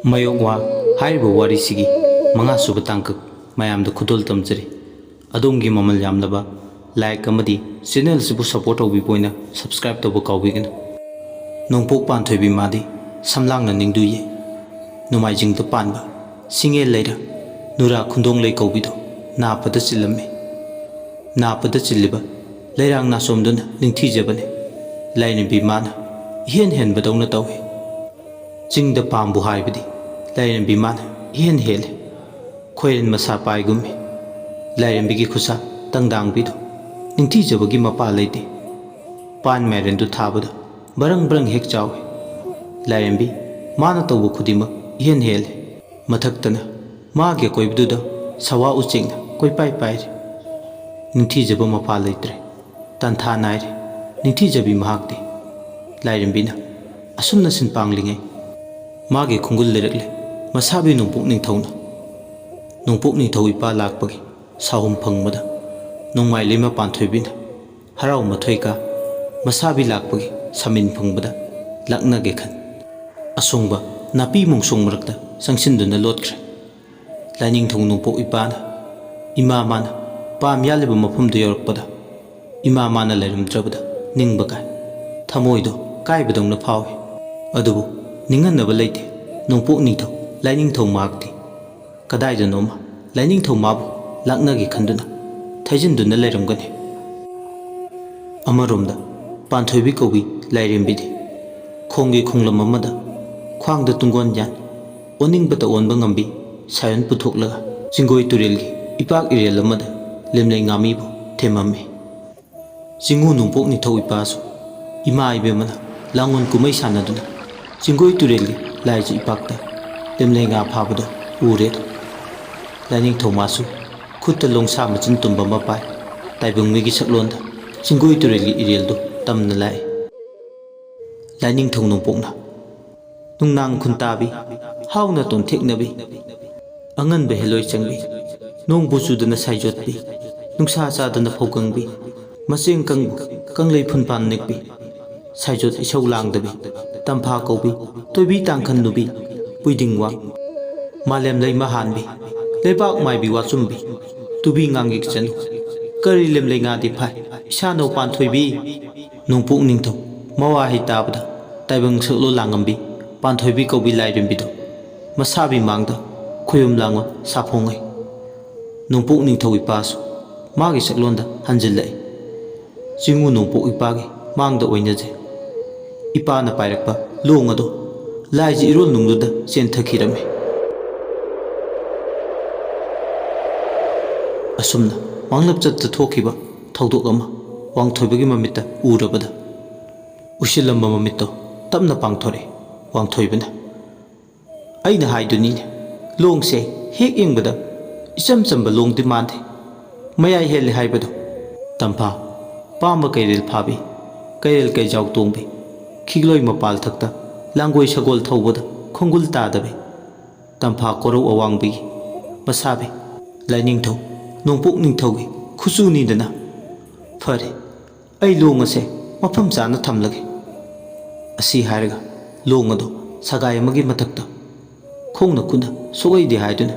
ꯃꯌꯣꯛꯋꯥ ꯍꯥꯏꯔꯤꯕ ꯋꯥꯔꯤꯁꯤꯒꯤ ꯃꯉꯥꯁꯨꯕ ꯇꯥꯡꯀꯛ ꯃꯌꯥꯝꯗ ꯈꯨꯗꯣꯜ ꯇꯝꯖꯔꯤ꯫ ꯑꯗꯣꯝꯒꯤ ꯃꯃꯜ ꯌꯥꯝꯂꯕ ꯂꯥꯏꯛ ꯑꯃꯗꯤ ꯆꯦꯅꯦꯜꯁꯤꯕꯨ ꯁꯄꯣꯔꯠ ꯇꯧꯕꯤꯕ ꯑꯣꯏꯅ ꯁꯕꯁꯀ꯭ꯔꯥꯏꯕ ꯇꯧꯕ ꯀꯥꯎꯕꯤꯒꯅꯨ꯫ ꯅꯣꯡꯄꯣꯛ ꯄꯥꯟꯊꯣꯏꯕꯤ ꯃꯥꯗꯤ ꯁꯝꯂꯥꯡꯅ ꯅꯤꯡꯗꯨꯌꯦ ꯅꯣꯡꯃꯥꯏꯖꯤꯡꯗ ꯄꯥꯟꯕ ꯁꯤꯡꯉꯦꯜ ꯂꯩꯔ ꯅꯨꯔꯥ ꯈꯨꯟꯗꯣꯡꯂꯩ ꯀꯧꯕꯤꯗꯣ ꯅꯥꯄꯗ ꯆꯤꯜꯂꯝꯃꯤ꯫ ꯅꯥꯄꯗ ꯆꯤꯜꯂꯤꯕ ꯂꯩꯔꯥꯡ ꯅꯥꯆꯣꯝꯗꯨꯅ ꯅꯤꯡꯊꯤꯖꯕꯅꯤ꯫ ꯂꯥꯏꯔꯦꯝꯕꯤ ꯃꯥꯅ ꯏꯍꯦꯟ ꯍꯦꯟꯕꯗꯧꯅ ꯇꯧꯏ꯫ ꯆꯤꯡꯗ ꯄꯥꯝꯕꯨ ꯍꯥꯏꯕꯗꯤ ꯂꯥꯏꯔꯦꯝꯕꯤ ꯃꯥꯅ ꯏꯍꯦꯟ ꯍꯦꯜꯂꯤ꯫ ꯈꯣꯏꯔꯦꯟ ꯃꯁꯥ ꯄꯥꯏꯒꯨꯝꯃꯤ꯫ ꯂꯥꯏꯔꯦꯝꯕꯤꯒꯤ ꯈꯨꯠꯁꯥ ꯇꯪꯗꯥꯡꯕꯤꯗꯣ ꯅꯤꯡꯊꯤꯖꯕꯒꯤ ꯃꯄꯥ ꯂꯩꯇꯦ꯫ ꯄꯥꯟ ꯃꯥꯏꯔꯦꯟꯗꯨ ꯊꯥꯕꯗ ꯕꯔꯪ ꯕꯔꯪ ꯍꯦꯛ ꯆꯥꯎꯏ꯫ ꯂꯥꯏꯔꯦꯝꯕꯤ ꯃꯥꯅ ꯇꯧꯕ ꯈꯨꯗꯤꯡꯃꯛ ꯏꯍꯦꯟ ꯍꯦꯜꯂꯤ꯫ ꯃꯊꯛꯇꯅ ꯃꯥꯒꯤ ꯑꯀꯣꯏꯕꯗꯨꯗ ꯁꯋꯥ ꯎꯆꯦꯛꯅ ꯀꯣꯏꯄꯥꯏ ꯄꯥꯏꯔꯤ꯫ ꯅꯤꯡꯊꯤꯖꯕ ꯃꯄꯥ ꯂꯩꯇ꯭ꯔꯦ, ꯇꯥꯟꯊꯥ ꯅꯥꯏꯔꯦ ꯅꯤꯡꯊꯤꯖꯕꯤ ꯃꯍꯥꯛꯇꯤ꯫ ꯂꯥꯏꯔꯦꯝꯕꯤꯅ ꯑꯁꯨꯝꯅ ꯁꯤꯟꯄꯥꯡꯂꯤꯉꯩ ꯃꯥꯒꯤ ꯈꯣꯡꯒꯨꯜ ꯂꯩꯔꯛꯂꯦ ꯃꯁꯥꯕꯤ ꯅꯣꯡꯄꯣꯛ ꯅꯤꯡꯊꯧꯅ꯫ ꯅꯣꯡꯄꯣꯛ ꯅꯤꯡꯊꯧ ꯏꯄꯥ ꯂꯥꯛꯄꯒꯤ ꯁꯥꯍꯨꯝ ꯐꯪꯕꯗ ꯅꯣꯡꯃꯥꯏꯂꯩꯃ ꯄꯥꯟꯊꯣꯏꯕꯤꯅ ꯍꯔꯥꯎ ꯃꯊꯣꯏ ꯀꯥ ꯃꯁꯥꯕꯤ ꯂꯥꯛꯄꯒꯤ ꯁꯃꯤꯟ ꯐꯪꯕꯗ ꯂꯛꯅꯒꯦ ꯈꯟ ꯑꯁꯣꯡꯕ ꯅꯥꯄꯤ ꯃꯣꯡꯁꯣꯡ ꯃꯔꯛꯇ ꯆꯪꯁꯤꯟꯗꯨꯅ ꯂꯣꯠꯈ꯭ꯔꯦ꯫ ꯂꯥꯏꯅꯤꯡꯊꯧ ꯅꯣꯡꯄꯣꯛ ꯏꯄꯥꯅ ꯏꯃꯥ ꯃꯥꯅ ꯄꯥꯝ ꯌꯥꯜꯂꯤꯕ ꯃꯐꯝꯗꯨ ꯌꯧꯔꯛꯄꯗ ꯏꯃꯥ ꯃꯥꯅ ꯂꯩꯔꯝꯗ꯭ꯔꯕꯗ ꯅꯤꯡꯕ ꯀꯥꯏ, ꯊꯃꯣꯏꯗꯣ ꯀꯥꯏꯕꯗꯧꯅ ꯐꯥꯎꯏ꯫ ꯑꯗꯨꯕꯨ ꯅꯤꯡꯍꯟꯅꯕ ꯂꯩꯇꯦ ꯅꯣꯡꯄꯣꯛ ꯅꯤꯡꯊꯧ ꯂꯥꯏꯅꯤꯡꯊꯧ ꯃꯍꯥꯛꯇꯤ꯫ ꯀꯗꯥꯏꯗꯅꯣꯃ ꯂꯥꯏꯅꯤꯡꯊꯧ ꯃꯥꯕꯨ ꯂꯥꯛꯅꯒꯦ ꯈꯟꯗꯨꯅ ꯊꯩꯖꯤꯟꯗꯨꯅ ꯂꯩꯔꯝꯒꯅꯤ꯫ ꯑꯃꯔꯣꯝꯗ ꯄꯥꯟꯊꯣꯏꯕꯤ ꯀꯧꯕꯤ ꯂꯥꯏꯔꯦꯝꯕꯤꯗꯤ ꯈꯣꯡꯒꯤ ꯈꯣꯡꯂꯝ ꯑꯃꯗ ꯈ꯭ꯋꯥꯡꯗ ꯇꯨꯡꯒꯣꯟ ꯌꯥꯟ ꯑꯣꯟꯅꯤꯡꯕꯇ ꯑꯣꯟꯕ ꯉꯝꯕꯤ ꯁꯥꯌꯣꯟ ꯄꯨꯊꯣꯛꯂꯒ ꯆꯤꯡꯒꯣꯏ ꯇꯨꯔꯦꯜꯒꯤ ꯏꯄꯥꯛ ꯏꯔꯦꯜ ꯑꯃꯗ ꯂꯦꯝꯂꯩ ꯉꯥꯃꯤꯕꯨ ꯊꯦꯝꯃꯝꯃꯤ꯫ ꯆꯤꯡꯉꯨ ꯅꯣꯡꯄꯣꯛ ꯅꯤꯡꯊꯧ ꯏꯄꯥꯁꯨ ꯏꯃꯥ ꯏꯕꯦꯝꯃꯅ ꯂꯥꯡꯒꯣꯟ ꯀꯨꯝꯃꯩ ꯁꯥꯟꯅꯗꯨꯅ ꯆꯤꯡꯒꯣꯏ ꯇꯨꯔꯦꯜꯒꯤ ꯂꯥꯏꯖ ꯏꯄꯥꯛꯇ ꯂꯦꯝꯂꯩ ꯉꯥ ꯐꯥꯕꯗꯣ ꯎꯔꯦꯗꯣ꯫ ꯂꯥꯏꯅꯤꯡꯊꯧ ꯃꯥꯁꯨ ꯈꯨꯠꯇ ꯂꯣꯡꯁꯥ ꯃꯆꯤꯟ ꯇꯨꯝꯕ ꯑꯃ ꯄꯥꯏ ꯇꯥꯏꯕꯪꯉꯩꯒꯤ ꯁꯛꯂꯣꯟꯗ ꯆꯤꯡꯒꯣꯏ ꯇꯨꯔꯦꯜꯒꯤ ꯏꯔꯦꯜꯗꯨ ꯇꯝꯅ ꯂꯥꯛꯏ꯫ ꯂꯥꯏꯅꯤꯡꯊꯧ ꯅꯣꯡꯄꯣꯛꯅ ꯅꯨꯡꯅꯥꯡ ꯈꯨꯟꯇꯥꯕꯤ ꯍꯥꯎꯅ ꯇꯣꯟꯊꯦꯛꯅꯕꯤ ꯑꯉꯟꯕ ꯍꯦꯂꯣꯏ ꯆꯪꯕꯤ ꯅꯣꯡꯕꯨ ꯆꯨꯗꯅ ꯁꯥꯏꯖꯣꯠꯄꯤ ꯅꯨꯡꯁꯥ ꯆꯥꯗꯅ ꯐꯧꯒꯪꯕꯤ ꯃꯆꯦꯡ ꯀꯪꯕꯨ ꯀꯪꯂꯩ ꯐꯨꯟꯄꯥꯟ ꯅꯤꯛꯄꯤ ꯁꯥꯏꯖꯣꯠ ꯏꯁꯧ ꯂꯥꯡꯗꯕꯤ ꯇꯝꯐꯥ ꯀꯧꯕꯤ ꯇꯣꯏꯕꯤ ꯇꯥꯡꯈꯟ ꯅꯨꯕꯤ ꯄꯨꯏꯗꯤꯡ ꯋꯥꯡ ꯃꯥꯂꯦꯝ ꯂꯩꯃ ꯍꯥꯟꯕꯤ ꯂꯩꯕꯥꯛ ꯃꯥꯏꯕꯤ ꯋꯥꯆꯨꯝꯕꯤ ꯇꯨꯕꯤ ꯉꯥꯡꯒꯤꯛ ꯆꯅꯨ ꯀꯔꯤ ꯂꯦꯝꯂꯩ ꯉꯥꯗꯤ ꯐꯥꯏ ꯏꯁꯥꯅꯧ ꯄꯥꯟꯊꯣꯏꯕꯤ꯫ ꯅꯣꯡꯄꯣꯛ ꯅꯤꯡꯊꯧ ꯃꯋꯥꯍꯩ ꯇꯥꯕꯗ ꯇꯥꯏꯕꯪ ꯁꯛꯂꯣꯟ ꯂꯥꯡꯉꯝꯕꯤ ꯄꯥꯟꯊꯣꯏꯕꯤ ꯀꯧꯕꯤ ꯂꯥꯏꯔꯦꯝꯕꯤꯗꯣ ꯃꯁꯥꯕꯤ ꯃꯥꯡꯗ ꯈꯣꯏꯌꯨꯝ ꯂꯥꯡꯉꯣꯟ ꯁꯥꯐꯣꯡꯉꯩ꯫ ꯅꯣꯡꯄꯣꯛ ꯅꯤꯡꯊꯧ ꯏꯄꯥꯁꯨ ꯃꯥꯒꯤ ꯁꯛꯂꯣꯟꯗ ꯍꯟꯖꯤꯜꯂꯛꯏ꯫ ꯆꯤꯡꯉꯨ ꯅꯣꯡꯄꯣꯛ ꯏꯄꯥꯒꯤ ꯃꯥꯡꯗ ꯑꯣꯏꯅꯖꯩ꯫ ꯏꯄꯥꯅ ꯄꯥꯏꯔꯛꯄ ꯂꯣꯡ ꯑꯗꯣ ꯂꯥꯏꯖ ꯏꯔꯣꯜ ꯅꯨꯡꯗꯨꯗ ꯆꯦꯟꯊꯈꯤꯔꯝꯃꯤ꯫ ꯑꯁꯨꯝꯅ ꯃꯥꯡꯂꯞꯆꯠꯇ ꯊꯣꯛꯈꯤꯕ ꯊꯧꯗꯣꯛ ꯑꯃ ꯋꯥꯡꯊꯣꯏꯕꯒꯤ ꯃꯃꯤꯠꯇ ꯎꯔꯕꯗ ꯎꯏꯁꯤꯜꯂꯝꯕ ꯃꯃꯤꯠꯇꯣ ꯇꯞꯅ ꯄꯥꯡꯊꯣꯔꯛꯏ꯫ ꯋꯥꯡꯊꯣꯏꯕꯅ ꯑꯩꯅ ꯍꯥꯏꯗꯨꯅꯤꯅꯦ ꯂꯣꯡꯁꯦ ꯍꯦꯛ ꯌꯦꯡꯕꯗ ꯏꯆꯝ ꯆꯝꯕ ꯂꯣꯡꯗꯤ ꯃꯥꯟꯗꯦ, ꯃꯌꯥꯏ ꯍꯦꯜꯂꯦ ꯍꯥꯏꯕꯗꯣ꯫ ꯇꯝꯐꯥ ꯄꯥꯝꯕ ꯀꯩꯔꯦꯜ ꯐꯥꯕꯤ ꯀꯩꯔꯦꯜ ꯀꯩꯖꯥꯎ ꯇꯣꯡꯕꯤ ꯈꯤꯒꯂꯣꯏ ꯃꯄꯥꯜ ꯊꯛꯇ ꯂꯥꯡꯒꯣꯏ ꯁꯒꯣꯜ ꯊꯧꯕꯗ ꯈꯣꯡꯒꯨꯜ ꯇꯥꯗꯕꯤ ꯇꯝꯐꯥ ꯀꯣꯔꯧ ꯑꯋꯥꯡꯕꯤꯒꯤ ꯃꯁꯥꯕꯤ ꯂꯥꯏꯅꯤꯡꯊꯧ ꯅꯣꯡꯄꯣꯛ ꯅꯤꯡꯊꯧꯒꯤ ꯈꯨꯆꯨꯅꯤꯗꯅ꯫ ꯐꯔꯦ ꯑꯩ ꯂꯣꯡ ꯑꯁꯦ ꯃꯐꯝ ꯆꯥꯅ ꯊꯝꯂꯒꯦ꯫ ꯑꯁꯤ ꯍꯥꯏꯔꯒ ꯂꯣꯡ ꯑꯗꯣ ꯁꯒꯥꯏ ꯑꯃꯒꯤ ꯃꯊꯛꯇ ꯈꯣꯡꯅ ꯈꯨꯠꯅ ꯁꯣꯛꯑꯩꯗꯦ ꯍꯥꯏꯗꯨꯅ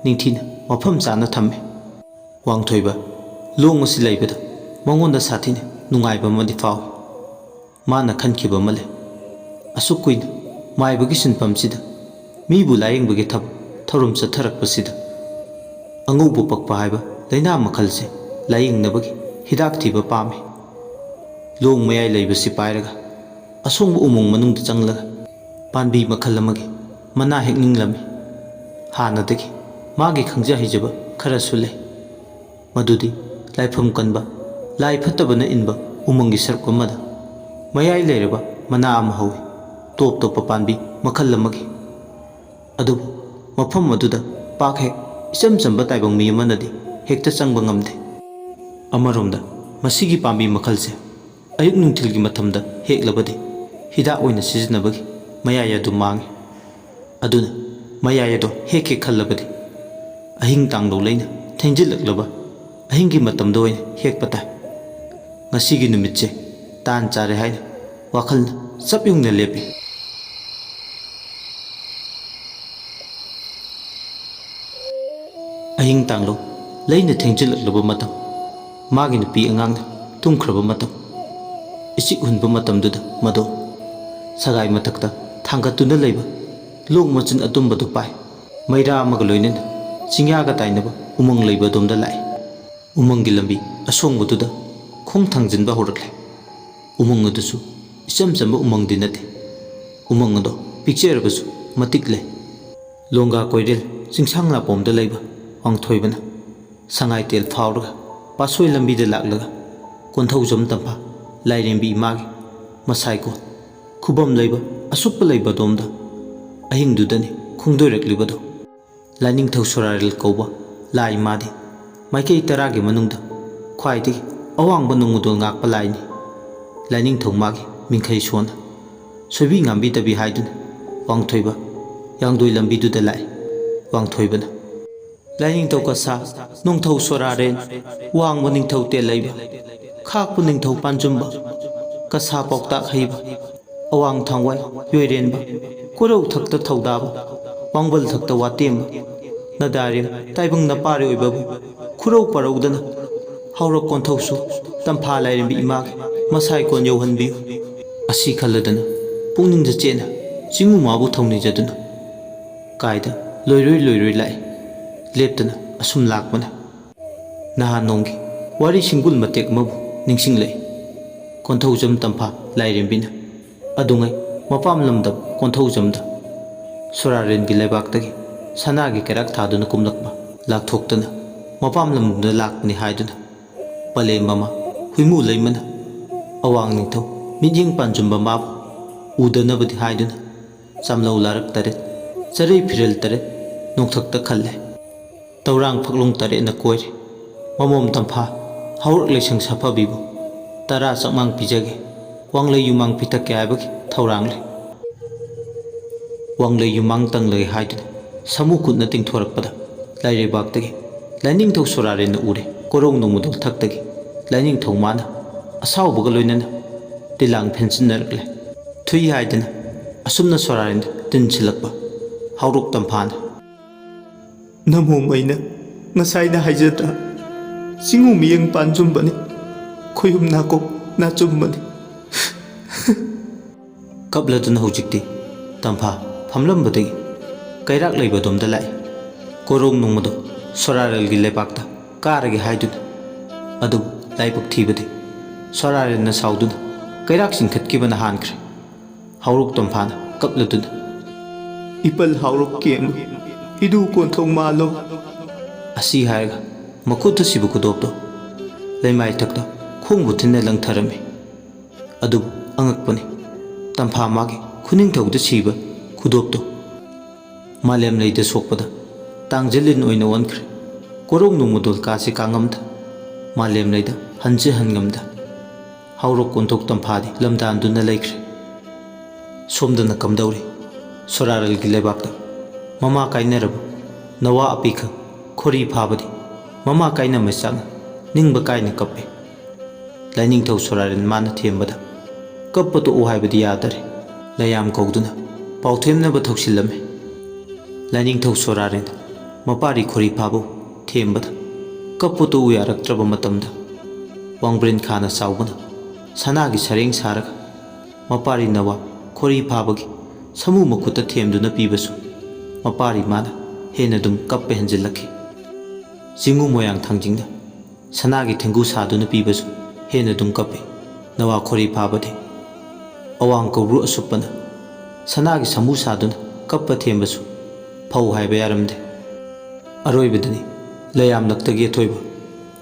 ꯅꯤꯡꯊꯤꯅ ꯃꯐꯝ ꯆꯥꯅ ꯊꯝꯃꯤ꯫ ꯋꯥꯡꯊꯣꯏꯕ ꯂꯣꯡ ꯑꯁꯤ ꯂꯩꯕꯗ ꯃꯉꯣꯟꯗ ꯁꯥꯊꯤꯅ ꯅꯨꯡꯉꯥꯏꯕ ꯑꯃꯗꯤ ꯐꯥꯎꯏ꯫ ꯃꯥꯅ ꯈꯟꯈꯤꯕ ꯑꯃ ꯂꯩ꯫ ꯑꯁꯨꯛ ꯀꯨꯏꯅ ꯃꯥꯏꯕꯒꯤ ꯁꯤꯟꯐꯝꯁꯤꯗ ꯃꯤꯕꯨ ꯂꯥꯌꯦꯡꯕꯒꯤ ꯊꯕꯛ ꯊꯧꯔꯝ ꯆꯠꯊꯔꯛꯄꯁꯤꯗ ꯑꯉꯧꯕ ꯄꯛꯄ ꯍꯥꯏꯕ ꯂꯩꯅꯥ ꯃꯈꯜꯁꯦ ꯂꯥꯌꯦꯡꯅꯕꯒꯤ ꯍꯤꯗꯥꯛ ꯊꯤꯕ ꯄꯥꯝꯃꯤ꯫ ꯂꯣꯡ ꯃꯌꯥꯏ ꯂꯩꯕꯁꯤ ꯄꯥꯏꯔꯒ ꯑꯁꯣꯡꯕ ꯎꯃꯪ ꯃꯅꯨꯡꯗ ꯆꯪꯂꯒ ꯄꯥꯟꯕꯤ ꯃꯈꯜ ꯑꯃꯒꯤ ꯃꯅꯥ ꯍꯦꯛꯅꯤꯡꯂꯝꯃꯤ꯫ ꯍꯥꯟꯅꯗꯒꯤ ꯃꯥꯒꯤ ꯈꯪꯖ ꯍꯩꯖꯕ ꯈꯔꯁꯨ ꯂꯩ, ꯃꯗꯨꯗꯤ ꯂꯥꯏꯐꯝ ꯀꯟꯕ ꯂꯥꯏ ꯐꯠꯇꯕꯅ ꯏꯟꯕ ꯎꯃꯪꯒꯤ ꯁꯔꯨꯛ ꯑꯃꯗ ꯃꯌꯥꯏ ꯂꯩꯔꯕ ꯃꯅꯥ ꯑꯃ ꯍꯧꯏ, ꯇꯣꯞ ꯇꯣꯞꯄ ꯄꯥꯟꯕꯤ ꯃꯈꯜ ꯑꯃꯒꯤ꯫ ꯑꯗꯨꯕꯨ ꯃꯐꯝ ꯑꯗꯨꯗ ꯄꯥꯛ ꯍꯦꯛ ꯏꯆꯝ ꯆꯝꯕ ꯇꯥꯏꯕꯪ ꯃꯤ ꯑꯃꯅꯗꯤ ꯍꯦꯛꯇ ꯆꯪꯕ ꯉꯝꯗꯦ꯫ ꯑꯃꯔꯣꯝꯗ ꯃꯁꯤꯒꯤ ꯄꯥꯝꯕꯤ ꯃꯈꯜꯁꯦ ꯑꯌꯨꯛ ꯅꯨꯡꯊꯤꯜꯒꯤ ꯃꯇꯝꯗ ꯍꯦꯛꯂꯕꯗꯤ ꯍꯤꯗꯥꯛ ꯑꯣꯏꯅ ꯁꯤꯖꯤꯟꯅꯕꯒꯤ ꯃꯌꯥꯏ ꯑꯗꯨ ꯃꯥꯡꯏ꯫ ꯑꯗꯨꯅ ꯃꯌꯥꯏ ꯑꯗꯣ ꯍꯦꯛꯀꯦ ꯈꯜꯂꯕꯗꯤ ꯑꯍꯤꯡ ꯇꯥꯡꯗꯧ ꯂꯩꯅ ꯊꯦꯡꯖꯤꯜꯂꯛꯂꯕ ꯑꯍꯤꯡꯒꯤ ꯃꯇꯝꯗ ꯑꯣꯏꯅ ꯍꯦꯛꯄ ꯇꯥꯏ꯫ ꯉꯁꯤꯒꯤ ꯅꯨꯃꯤꯠꯁꯦ ꯇꯥꯟ ꯆꯥꯔꯦ ꯍꯥꯏꯅ ꯋꯥꯈꯜꯅ ꯆꯞ ꯌꯨꯡꯅ ꯂꯦꯞꯄꯤ꯫ ꯑꯍꯤꯡ ꯇꯥꯡꯂꯣ ꯂꯩꯅ ꯊꯦꯡꯖꯤꯜꯂꯛꯂꯕ ꯃꯇꯝ ꯃꯥꯒꯤ ꯅꯨꯄꯤ ꯑꯉꯥꯡꯅ ꯇꯨꯝꯈ꯭ꯔꯕ ꯃꯇꯝ ꯏꯆꯤꯛ ꯍꯨꯟꯕ ꯃꯇꯝꯗꯨꯗ ꯃꯗꯣ ꯁꯒꯥꯏ ꯃꯊꯛꯇ ꯊꯥꯡꯒꯠꯇꯨꯅ ꯂꯩꯕ ꯂꯣꯛ ꯃꯆꯤꯟ ꯑꯇꯨꯝꯕꯗꯨ ꯄꯥꯏ ꯃꯩꯔꯥ ꯑꯃꯒ ꯂꯣꯏꯅꯅ ꯆꯤꯡꯌꯥꯒ ꯇꯥꯏꯅꯕ ꯎꯃꯪ ꯂꯩꯕ ꯑꯗꯣꯝꯗ ꯂꯥꯛꯏ ꯎꯃꯪꯒꯤ ꯂꯝꯕꯤ ꯑꯁꯣꯡꯕꯗꯨꯗ ꯈꯣꯡ ꯊꯥꯡꯖꯤꯟꯕ ꯍꯧꯔꯛꯂꯦ ꯎꯃꯪ ꯑꯗꯨꯁꯨ ꯏꯆꯝ ꯆꯝꯕ ꯎꯃꯪꯗꯤ ꯅꯠꯇꯦ ꯎꯃꯪ ꯑꯗꯣ ꯄꯤꯛꯆꯔꯕꯁꯨ ꯃꯇꯤꯛ ꯂꯩ ꯂꯣꯡꯒꯥ ꯀꯣꯏꯔꯦꯜ ꯆꯤꯡꯁꯥꯡ ꯅꯥꯄꯣꯝꯗ ꯂꯩꯕ ꯋꯥꯡꯊꯣꯏꯕꯅ ꯁꯉꯥꯏꯇꯦꯜ ꯐꯥꯎꯔꯒ ꯄꯥꯠꯁꯣꯏ ꯂꯝꯕꯤꯗ ꯂꯥꯛꯂꯒ ꯀꯣꯟꯊꯧꯖꯝ ꯇꯝꯐꯥ ꯂꯥꯏꯔꯦꯝꯕꯤ ꯏꯃꯥꯒꯤ ꯃꯁꯥꯏꯀꯣꯜ ꯈꯨꯕꯝ ꯂꯩꯕ ꯑꯁꯨꯞꯄ ꯂꯩꯕ ꯑꯗꯣꯝꯗ ꯑꯍꯤꯡꯗꯨꯗꯅꯤ ꯈꯣꯡꯗꯣꯏꯔꯛꯂꯤꯕꯗꯣ ꯂꯥꯏꯅꯤꯡꯊꯧ ꯁꯣꯔꯥꯔꯦꯜ ꯀꯧꯕ ꯂꯥꯏ ꯃꯥꯗꯤ ꯃꯥꯏꯀꯩ 10ꯒꯤ ꯃꯅꯨꯡꯗ ꯈ꯭ꯋꯥꯏꯗꯒꯤ ꯑꯋꯥꯡꯕ ꯅꯣꯡꯃꯗꯣꯜ ꯉꯥꯛꯄ ꯂꯥꯏꯅꯤ ꯂꯥꯏꯅꯤꯡꯊꯧ ꯃꯥꯒꯤ ꯃꯤꯡꯈꯩ ꯁꯣꯟꯅ ꯁꯣꯏꯕꯤ ꯉꯥꯝꯕꯤꯗꯕꯤ ꯍꯥꯏꯗꯨꯅ ꯋꯥꯡꯊꯣꯏꯕ ꯌꯥꯡꯗꯣꯏ ꯂꯝꯕꯤꯗꯨꯗ ꯂꯥꯛꯏ ꯋꯥꯡꯊꯣꯏꯕꯅ ꯂꯥꯏꯅꯤꯡꯊꯧ ꯀꯁꯥ ꯅꯣꯡꯊꯧ ꯁꯣꯔꯥꯔꯦꯟ ꯋꯥꯡꯕ ꯅꯤꯡꯊꯧ ꯇꯦꯜꯂꯩꯕ ꯈꯥꯛꯄ ꯅꯤꯡꯊꯧ ꯄꯥꯟꯖꯨꯝꯕ ꯀꯁꯥ ꯄꯥꯎꯇꯥꯛ ꯍꯩꯕ ꯑꯋꯥꯡ ꯊꯥꯡꯋꯥꯏ ꯌꯣꯏꯔꯦꯟꯕ ꯀꯣꯔꯧ ꯊꯛꯇ ꯊꯧꯗꯥꯕ ꯋꯥꯡꯕꯜ ꯊꯛꯇ ꯋꯥꯇꯦꯝꯕ ꯅꯗꯥꯔꯦꯝ ꯇꯥꯏꯕꯪ ꯅꯄꯥꯔꯦ ꯑꯣꯏꯕꯕꯨ ꯈꯨꯔꯧ ꯄꯥꯔꯧꯗꯅ ꯍꯧꯔꯛ ꯀꯣꯟꯊꯧꯁꯨ ꯇꯝꯐꯥ ꯂꯥꯏꯔꯦꯝꯕꯤ ꯏꯃꯥꯒꯤ ꯃꯁꯥꯏꯀꯣꯟ ꯌꯧꯍꯟꯕꯤꯌꯨ ꯑꯁꯤ ꯈꯜꯂꯗꯅ ꯄꯨꯛꯅꯤꯡꯗ ꯆꯦꯠꯅ ꯆꯤꯡꯉꯨ ꯃꯥꯕꯨ ꯊꯧꯅꯤꯖꯗꯨꯅ ꯀꯥꯏꯗ ꯂꯣꯏꯔꯣꯏ ꯂꯥꯛꯏ ꯂꯦꯞꯇꯅ ꯑꯁꯨꯝ ꯂꯥꯛꯄꯅ ꯅꯍꯥꯟ ꯅꯣꯡꯒꯤ ꯋꯥꯔꯤ ꯁꯤꯡꯒꯨꯜ ꯃꯇꯦꯛ ꯑꯃꯕꯨ ꯅꯤꯡꯁꯤꯡꯂꯛꯏ ꯀꯣꯟꯊꯧꯖꯝ ꯇꯝꯐꯥ ꯂꯥꯏꯔꯦꯝꯕꯤꯅ ꯑꯗꯨꯉꯩ ꯃꯄꯥꯝ ꯂꯝꯗꯝ ꯀꯣꯟꯊꯧꯖꯝꯗ ꯁꯣꯔꯥꯔꯦꯟꯒꯤ ꯂꯩꯕꯥꯛꯇꯒꯤ ꯁꯅꯥꯒꯤ ꯀꯩꯔꯥꯛ ꯊꯥꯗꯨꯅ ꯀꯨꯝꯂꯛꯄ ꯂꯥꯛꯊꯣꯛꯇꯅ ꯃꯄꯥꯝ ꯂꯝꯗꯝꯗ ꯂꯥꯛꯄꯅꯤ ꯍꯥꯏꯗꯨꯅ ꯄꯂꯦꯝ ꯃꯃꯥ ꯍꯨꯏꯃꯨ ꯂꯩꯃꯅ ꯑꯋꯥꯡ ꯅꯤꯡꯊꯧ ꯃꯤꯠꯌꯦꯡ ꯄꯥꯟꯖꯨꯝꯕ ꯃꯥꯕꯨ ꯎꯗꯅꯕꯗꯤ ꯍꯥꯏꯗꯨꯅ ꯆꯥꯝꯂꯧ ꯂꯥꯔꯛ 8 ꯆꯔꯩ ꯐꯤꯔꯦꯜ 8 ꯅꯣꯡꯊꯛꯇ ꯈꯜꯂꯦ ꯇꯧꯔꯥꯡ ꯐꯛꯂꯣꯡ 8ꯅ ꯀꯣꯏꯔꯦ ꯃꯃꯣꯝ ꯇꯝꯐꯥ ꯍꯧꯔꯛ ꯂꯩꯁꯪ ꯁꯥꯐꯕꯤꯕꯨ 10 ꯆꯛꯃꯥꯡ ꯄꯤꯖꯒꯦ ꯋꯥꯡꯂꯩ ꯌꯨꯃꯥꯡ ꯄꯤꯊꯛꯀꯦ ꯍꯥꯏꯕꯒꯤ ꯊꯧꯔꯥꯡ ꯂꯩ ꯋꯥꯡꯂꯩ ꯌꯨꯃꯥꯡ ꯇꯪꯂꯒꯦ ꯍꯥꯏꯗꯨꯅ ꯁꯥꯃꯨ ꯈꯨꯠꯅ ꯇꯤꯡꯊꯣꯔꯛꯄꯗ ꯂꯥꯏꯔꯩꯕꯥꯛꯇꯒꯤ ꯂꯥꯏꯅꯤꯡꯊꯧ ꯁꯣꯔꯥꯔꯦꯟꯅ ꯎꯔꯦ ꯀꯣꯔꯧ ꯅꯣꯡꯃꯗꯣꯜ ꯊꯛꯇꯒꯤ ꯂꯥꯏꯅꯤꯡꯊꯧ ꯃꯥꯅ ꯑꯁꯥꯎꯕꯒ ꯂꯣꯏꯅꯅ ꯇꯤꯂꯥꯡ ꯐꯦꯟꯁꯤꯟꯅꯔꯛꯂꯦ ꯊꯨꯏ ꯍꯥꯏꯗꯅ ꯑꯁꯨꯝꯅ ꯁꯣꯔꯥꯔꯦꯟꯗ ꯇꯤꯟꯁꯤꯜꯂꯛꯄ ꯍꯧꯔꯣꯛ ꯇꯝꯐꯥꯅ ꯅꯃꯣꯝ ꯑꯩꯅ ꯉꯁꯥꯏꯅ ꯍꯥꯏꯖꯗ꯭ꯔꯥ ꯆꯤꯡꯉꯨ ꯃꯤꯌꯦꯡ ꯄꯥꯟꯖꯨꯝꯕꯅꯤ ꯈꯣꯏꯍꯨꯝ ꯅꯥꯀꯣꯛ ꯅꯥꯆꯨꯝꯕꯅꯤ ꯀꯞꯂꯗꯨꯅ ꯍꯧꯖꯤꯛꯇꯤ ꯇꯝꯐꯥ ꯐꯝꯂꯝꯕꯗꯒꯤ ꯀꯩꯔꯥꯛ ꯂꯩꯕꯗꯣꯝꯗ ꯂꯥꯛꯏ ꯀꯣꯔꯧ ꯅꯣꯡꯃꯗꯣ ꯁꯣꯔꯥꯔꯦꯜꯒꯤ ꯂꯩꯕꯥꯛꯇ ꯀꯥꯔꯒꯦ ꯍꯥꯏꯗꯨꯅ ꯑꯗꯨꯕꯨ ꯂꯥꯏꯕꯛ ꯊꯤꯕꯗꯤ ꯁꯣꯔꯥꯔꯦꯟꯅ ꯁꯥꯎꯗꯨꯅ ꯀꯩꯔꯥꯛ ꯆꯤꯡꯈꯠꯈꯤꯕꯅ ꯍꯥꯟꯈ꯭ꯔꯦ ꯍꯧꯔꯣꯛ ꯇꯝꯐꯥꯅ ꯀꯞꯂꯗꯨꯅ ꯏꯄꯜ ꯍꯧꯔꯣꯛ ꯀꯦꯝꯂꯨ ꯏꯗꯨ ꯀꯣꯟꯊꯧ ꯃꯥꯜꯂꯣ ꯑꯁꯤ ꯍꯥꯏꯔꯒ ꯃꯈꯨꯠꯇ ꯁꯤꯕ ꯈꯨꯗꯣꯞꯇꯣ ꯂꯩꯃꯥꯏ ꯊꯛꯇ ꯈꯣꯡꯕꯨ ꯊꯤꯟꯅ ꯂꯪꯊꯔꯝꯃꯤ ꯑꯗꯨꯕꯨ ꯑꯉꯛꯄꯅꯤ ꯇꯝꯐꯥ ꯃꯥꯒꯤ ꯈꯨꯅꯤꯡꯊꯧꯗ ꯁꯤꯕ ꯈꯨꯗꯣꯞꯇꯣ ꯃꯥꯂꯦꯝ ꯂꯩꯗ ꯁꯣꯛꯄꯗ ꯇꯥꯡꯖꯂꯤꯟ ꯑꯣꯏꯅ ꯑꯣꯟꯈ꯭ꯔꯦ ꯀꯣꯔꯧ ꯅꯣꯡꯃꯗꯣꯜ ꯀꯥꯁꯤ ꯀꯥꯉꯝꯗ ꯃꯥꯂꯦꯝ ꯂꯩꯗ ꯍꯟꯁꯤ ꯍꯟꯉꯝꯗ ꯍꯧꯔꯣꯛ ꯀꯣꯟꯊꯧ ꯇꯝꯐꯥꯗꯤ ꯂꯝꯗꯥꯟꯗꯨꯅ ꯂꯩꯈ꯭ꯔꯦ ꯁꯣꯝꯗꯅ ꯀꯝꯗꯧꯔꯤ ꯁꯣꯔꯥꯔꯦꯜꯒꯤ ꯂꯩꯕꯥꯛꯇ ꯃꯃꯥ ꯀꯥꯏꯅꯔꯕ ꯅꯋꯥ ꯑꯄꯤꯈ ꯈꯣꯔꯤ ꯐꯥꯕꯗꯤ ꯃꯃꯥ ꯀꯥꯏꯅꯃꯩ ꯆꯥꯛꯅ ꯅꯤꯡꯕ ꯀꯥꯏꯅ ꯀꯞꯄꯤ ꯂꯥꯏꯅꯤꯡꯊꯧ ꯁꯣꯔꯥꯔꯦꯟ ꯃꯥꯅ ꯊꯦꯝꯕꯗ ꯀꯞꯄ ꯇꯣꯛꯎ ꯍꯥꯏꯕꯗꯤ ꯌꯥꯗꯔꯦ ꯂꯌꯥꯝ ꯀꯧꯗꯨꯅ ꯄꯥꯎꯊꯦꯝꯅꯕ ꯊꯧꯁꯤꯜꯂꯝꯃꯤ ꯂꯥꯏꯅꯤꯡꯊꯧ ꯁꯣꯔꯥꯔꯦꯟ ꯃꯄꯥꯔꯤ ꯈꯣꯔꯤ ꯐꯥꯕꯨ ꯊꯦꯝꯕꯗ ꯀꯞꯄ ꯇꯣꯛꯎ ꯌꯥꯔꯛꯇ꯭ꯔꯕ ꯃꯇꯝꯗ ꯋꯥꯡꯕ꯭ꯔꯦꯟ ꯈꯥꯅ ꯆꯥꯎꯕꯅ ꯁꯅꯥꯒꯤ ꯁꯔꯦꯡ ꯁꯥꯔꯒ ꯃꯄꯥꯔꯤ ꯅꯋꯥ ꯈꯣꯔꯤ ꯐꯥꯕꯒꯤ ꯁꯃꯨ ꯃꯈꯨꯠꯇ ꯊꯦꯝꯗꯨꯅ ꯄꯤꯕꯁꯨ ꯃꯄꯥꯔꯤ ꯃꯥꯅ ꯍꯦꯟꯅ ꯑꯗꯨꯝ ꯀꯞꯄ ꯍꯦꯟꯖꯤꯜꯂꯛꯈꯤ ꯆꯤꯡꯉꯨ ꯃꯣꯌꯥꯡ ꯊꯥꯡꯖꯤꯡꯗ ꯁꯅꯥꯒꯤ ꯊꯦꯡꯒꯨ ꯁꯥꯗꯨꯅ ꯄꯤꯕꯁꯨ ꯍꯦꯟꯅ ꯑꯗꯨꯝ ꯀꯞꯄꯤ ꯅꯋꯥ ꯈꯣꯔꯤ ꯐꯥꯕꯗꯤ ꯑꯋꯥꯡ ꯀꯧꯕ꯭ꯔꯨ ꯑꯁꯨꯞꯄꯅ ꯁꯅꯥꯒꯤ ꯁꯃꯨ ꯁꯥꯗꯨꯅ ꯀꯞꯄ ꯊꯦꯝꯕꯁꯨ ꯐꯧ ꯍꯥꯏꯕ ꯌꯥꯔꯝꯗꯦ ꯑꯔꯣꯏꯕꯗꯅꯤ ꯂꯌꯥꯝꯂꯛꯇꯒꯤ ꯑꯊꯣꯏꯕ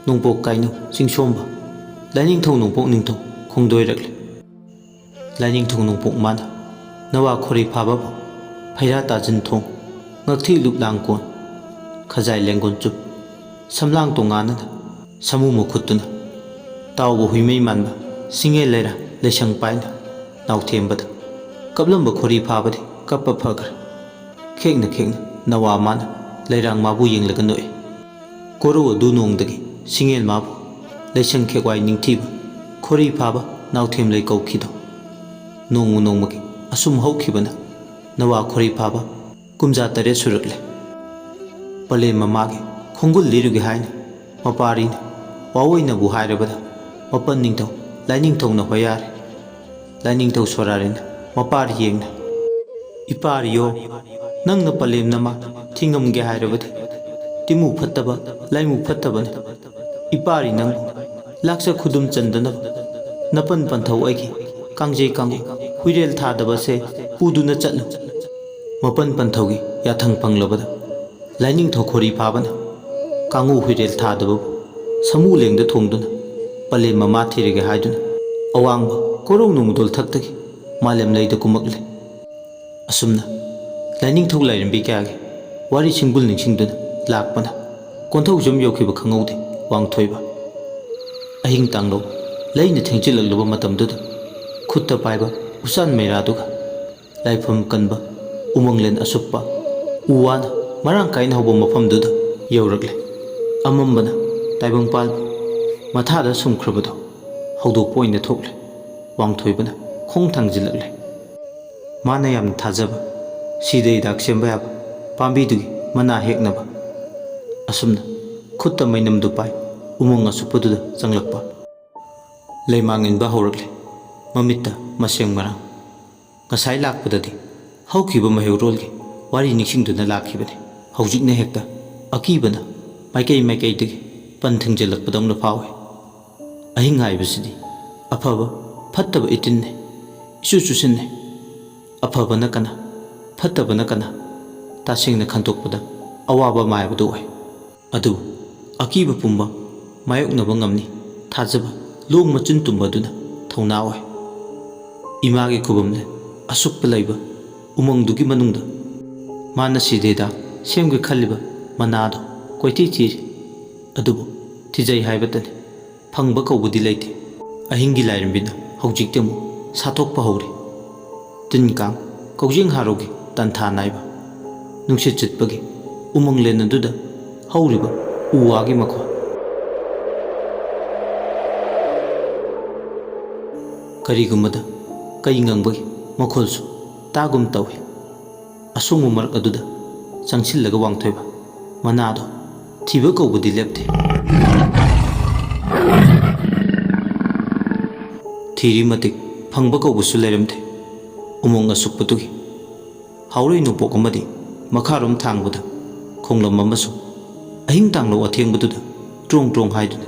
ꯅꯣꯡꯄꯣꯛ ꯀꯥꯏꯅꯧ ꯆꯤꯡꯁꯣꯝꯕ ꯂꯥꯏꯅꯤꯡꯊꯧ ꯅꯣꯡꯄꯣꯛ ꯅꯤꯡꯊꯧ ꯈꯣꯡꯗꯣꯏꯔꯛꯂꯤ ꯂꯥꯏꯅꯤꯡꯊꯧ ꯅꯣꯡꯄꯣꯛ ꯃꯥꯅ ꯅꯋꯥ ꯈꯣꯔꯤ ꯐꯥꯕꯕꯨ ꯐꯩꯔꯥ ꯇꯥꯖꯤꯟ ꯊꯣꯡ ꯉꯛꯊꯤ ꯂꯨꯞꯂꯥꯡ ꯀꯣꯟ ꯈꯖꯥꯏ ꯂꯦꯡꯒꯣꯟ ꯆꯨꯞ ꯁꯝꯂꯥꯡ ꯇꯣꯉꯥꯟꯅꯅ ꯁꯃꯨ ꯃꯈꯨꯠꯇꯨꯅ ꯇꯥꯎꯕ ꯍꯨꯏꯃꯩ ꯃꯥꯟꯕ ꯁꯤꯡꯉꯦꯜ ꯂꯩꯔꯥ ꯂꯩꯁꯪ ꯄꯥꯏꯅ ꯅꯥꯎꯊꯦꯝꯕꯗ ꯀꯞꯂꯝꯕ ꯈꯣꯔꯤ ꯐꯥꯕꯗꯤ ꯀꯞꯄ ꯐꯈ꯭ꯔꯦ ꯈꯦꯛꯅ ꯅꯋꯥ ꯃꯥꯅ ꯂꯩꯔꯥꯡ ꯃꯥꯕꯨ ꯌꯦꯡꯂꯒ ꯅꯣꯛꯏ ꯀꯣꯔꯧ ꯑꯗꯨ ꯅꯣꯡꯗꯒꯤ ꯁꯤꯡꯉꯦꯜ ꯃꯥꯕꯨ ꯂꯩꯁꯪ ꯈꯦꯛꯋꯥꯏ ꯅꯤꯡꯊꯤꯕ ꯈꯣꯔꯤ ꯐꯥꯕ ꯅꯥꯎꯊꯦꯝꯂꯩ ꯀꯧꯈꯤꯗꯣ ꯅꯣꯡꯃ ꯅꯣꯡꯃꯒꯤ ꯑꯁꯨꯝ ꯍꯧꯈꯤꯕꯅ ꯅꯋꯥ ꯈꯣꯔꯤ ꯐꯥꯕ 68 ꯁꯨꯔꯛꯂꯦ ꯄꯂꯦꯝ ꯃꯃꯥꯒꯤ ꯈꯣꯡꯒꯨꯜ ꯂꯤꯔꯨꯒꯦ ꯍꯥꯏꯅ ꯃꯄꯥꯔꯤꯅ ꯋꯥꯑꯣꯏꯅꯕꯨ ꯍꯥꯏꯔꯕꯗ ꯃꯄꯟ ꯅꯤꯡꯊꯧ ꯂꯥꯏꯅꯤꯡꯊꯧꯅ ꯍꯣꯌꯥꯔꯦ ꯂꯥꯏꯅꯤꯡꯊꯧ ꯁꯣꯔꯥꯔꯦꯅ ꯃꯄꯥꯔꯤ ꯌꯦꯡꯅ ꯏꯄꯥꯔꯤꯌꯣ ꯅꯪꯅ ꯄꯂꯦꯝ ꯅꯃꯥ ꯊꯤꯉꯝꯒꯦ ꯍꯥꯏꯔꯕꯗꯤ ꯇꯤꯃꯨ ꯐꯠꯇꯕ ꯂꯥꯏꯃꯨ ꯐꯠꯇꯕꯅꯤ ꯏꯄꯥꯔꯤ ꯅꯪꯕꯨ ꯂꯥꯛꯆ ꯈꯨꯗꯨꯝ ꯆꯟꯗꯅꯕ ꯅꯄꯟ ꯄꯟꯊꯧ ꯑꯩꯒꯤ ꯀꯥꯡꯖꯩ ꯀꯥꯡꯒꯨ ꯍꯨꯏꯔꯦꯜ ꯊꯥꯗꯕꯁꯦ ꯄꯨꯗꯨꯅ ꯆꯠꯂꯨ ꯃꯄꯟ ꯄꯟꯊꯧꯒꯤ ꯌꯥꯊꯪ ꯐꯪꯂꯕꯗ ꯂꯥꯏꯅꯤꯡꯊꯧ ꯈꯣꯔꯤ ꯐꯥꯕꯅ ꯀꯥꯡꯉꯨ ꯍꯨꯏꯔꯦꯜ ꯊꯥꯗꯕꯕꯨ ꯁꯃꯨ ꯂꯦꯡꯗ ꯊꯣꯡꯗꯨꯅ ꯄꯂꯦꯝ ꯃꯃꯥ ꯊꯤꯔꯒꯦ ꯍꯥꯏꯗꯨꯅ ꯑꯋꯥꯡꯕ ꯀꯣꯔꯧ ꯅꯨꯡꯗꯣꯜ ꯊꯛꯇꯒꯤ ꯃꯥꯂꯦꯝ ꯂꯩꯗ ꯀꯨꯝꯃꯛꯂꯦ ꯑꯁꯨꯝꯅ ꯂꯥꯏꯅꯤꯡꯊꯧ ꯂꯥꯏꯔꯦꯝꯕꯤ ꯀꯌꯥꯒꯤ ꯋꯥꯔꯤ ꯁꯤꯡꯕꯨꯜ ꯅꯤꯡꯁꯤꯡꯗꯨꯅ ꯂꯥꯛꯄꯅ ꯀꯣꯟꯊꯧꯖꯝ ꯌꯧꯈꯤꯕ ꯈꯪꯍꯧꯗꯦ ꯋꯥꯡꯊꯣꯏꯕ ꯑꯍꯤꯡ ꯇꯥꯡꯂꯧ ꯂꯩꯅ ꯊꯦꯡꯖꯤꯜꯂꯛꯂꯕ ꯃꯇꯝꯗꯨꯗ ꯈꯨꯠꯇ ꯄꯥꯏꯕ ꯎꯆꯥꯟ ꯃꯩꯔꯥꯗꯨꯒ ꯂꯥꯏꯐꯝ ꯀꯟꯕ ꯎꯃꯪꯂꯦꯟ ꯑꯁꯨꯞꯄ ꯎ ꯋꯥꯅ ꯃꯔꯥꯡ ꯀꯥꯏꯅ ꯍꯧꯕ ꯃꯐꯝꯗꯨꯗ ꯌꯧꯔꯛꯂꯦ ꯑꯃꯝꯕꯅ ꯇꯥꯏꯕꯪꯄꯥꯜꯕꯨ ꯃꯊꯥꯗ ꯁꯨꯝꯈ꯭ꯔꯕꯗꯣ ꯍꯧꯗꯣꯛꯄ ꯑꯣꯏꯅ ꯊꯣꯛꯂꯦ ꯋꯥꯡꯊꯣꯏꯕꯅ ꯈꯣꯡ ꯊꯥꯡꯖꯤꯜꯂꯛꯂꯦ ꯃꯥꯅ ꯌꯥꯝꯅ ꯊꯥꯖꯕ ꯁꯤꯗ ꯍꯤꯗꯥꯛ ꯁꯦꯝꯕ ꯌꯥꯕ ꯄꯥꯝꯕꯤꯗꯨꯒꯤ ꯃꯅꯥ ꯍꯦꯛꯅꯕ ꯑꯁꯨꯝꯅ ꯈꯨꯠꯇ ꯃꯩꯅꯝꯗꯨ ꯄꯥꯏ ꯎꯃꯪ ꯑꯁꯨꯞꯄꯗꯨꯗ ꯆꯪꯂꯛꯄ ꯂꯩꯃꯥꯡ ꯏꯟꯕ ꯍꯧꯔꯛꯂꯦ ꯃꯃꯤꯠꯇ ꯃꯁꯦꯡ ꯃꯔꯥꯡ ꯉꯁꯥꯏ ꯂꯥꯛꯄꯗꯗꯤ ꯍꯧꯈꯤꯕ ꯃꯩꯍꯧꯔꯣꯜꯒꯤ ꯋꯥꯔꯤ ꯅꯤꯡꯁꯤꯡꯗꯨꯅ ꯂꯥꯛꯈꯤꯕꯅꯤ ꯍꯧꯖꯤꯛꯅ ꯍꯦꯛꯇ ꯑꯀꯤꯕꯅ ꯃꯥꯏꯀꯩ ꯃꯥꯏꯀꯩꯗꯒꯤ ꯄꯟ ꯊꯤꯡꯖꯤꯜꯂꯛꯄꯗꯧꯅ ꯐꯥꯎꯏ ꯑꯍꯤꯡ ꯍꯥꯏꯕꯁꯤꯗꯤ ꯑꯐꯕ ꯐꯠꯇꯕ ꯏꯇꯤꯟꯅꯤ ꯏꯆꯨ ꯆꯨꯁꯤꯟꯅꯤ ꯑꯐꯕꯅ ꯀꯅꯥ ꯐꯠꯇꯕꯅ ꯀꯅꯥ ꯇꯁꯦꯡꯅ ꯈꯟꯗꯣꯛꯄꯗ ꯑꯋꯥꯕ ꯃꯥꯏꯕꯗꯨ ꯑꯣꯏ ꯑꯗꯨꯕꯨ ꯑꯀꯤꯕ ꯄꯨꯝꯕ ꯃꯥꯌꯣꯛꯅꯕ ꯉꯝꯅꯤ ꯊꯥꯖꯕ ꯂꯣꯡ ꯃꯆꯨꯟ ꯇꯨꯝꯕꯗꯨꯅ ꯊꯧꯅꯥ ꯑꯣꯏ ꯏꯃꯥꯒꯤ ꯈꯨꯕꯝꯗ ꯑꯁꯨꯛꯄ ꯂꯩꯕ ꯎꯃꯪꯗꯨꯒꯤ ꯃꯅꯨꯡꯗ ꯃꯥꯅ ꯁꯤꯗꯩꯗ ꯁꯦꯝꯒꯦ ꯈꯜꯂꯤꯕ ꯃꯅꯥꯗꯣ ꯀꯣꯏꯊꯤ ꯊꯤꯔꯤ ꯑꯗꯨꯕꯨ ꯊꯤꯖꯩ ꯍꯥꯏꯕꯇꯅꯤ ꯐꯪꯕ ꯀꯧꯕꯗꯤ ꯂꯩꯇꯦ ꯑꯍꯤꯡꯒꯤ ꯂꯥꯏꯔꯦꯝꯕꯤꯅ ꯍꯧꯖꯤꯛꯇꯤ ꯑꯃꯨꯛ ꯁꯥꯊꯣꯛꯄ ꯍꯧꯔꯤ ꯇꯤꯟ ꯀꯥꯡ ꯀꯧꯖꯦꯡ ꯍꯥꯔꯧꯒꯤ ꯇꯟꯊꯥ ꯅꯥꯏꯕ ꯅꯨꯡꯁꯤꯠ ꯆꯠꯄꯒꯤ ꯎꯃꯪ ꯂꯦꯟ ꯑꯗꯨꯗ ꯍꯧꯔꯤꯕ ꯎ ꯋꯥꯒꯤ ꯃꯈꯣꯟ ꯀꯔꯤꯒꯨꯝꯕꯗ ꯀꯩ ꯉꯪꯕꯒꯤ ꯃꯈꯣꯜꯁꯨ ꯇꯥꯒꯨꯝ ꯇꯧꯏ ꯑꯁꯣꯡꯕ ꯃꯔꯛ ꯑꯗꯨꯗ ꯆꯪꯁꯤꯜꯂꯒ ꯋꯥꯡꯊꯣꯏꯕ ꯃꯅꯥꯗꯣ ꯊꯤꯕ ꯀꯧꯕꯗꯤ ꯂꯦꯞꯇꯦ ꯊꯤꯔꯤ ꯃꯇꯤꯛ ꯐꯪꯕ ꯀꯧꯕꯁꯨ ꯂꯩꯔꯝꯗꯦ ꯎꯃꯪ ꯑꯁꯨꯛꯄꯗꯨꯒꯤ ꯍꯥꯎꯔꯩ ꯅꯣꯡꯄꯣꯛ ꯑꯃꯗꯤ ꯃꯈꯥꯔꯣꯝ ꯊꯥꯡꯕꯗ ꯈꯣꯡꯂꯝ ꯑꯃꯁꯨ ꯑꯍꯤꯡ ꯇꯥꯡꯂꯧ ꯑꯊꯦꯡꯕꯗꯨꯗ ꯇ꯭ꯔꯣꯡ ꯇ꯭ꯔꯣꯡ ꯍꯥꯏꯗꯨꯅ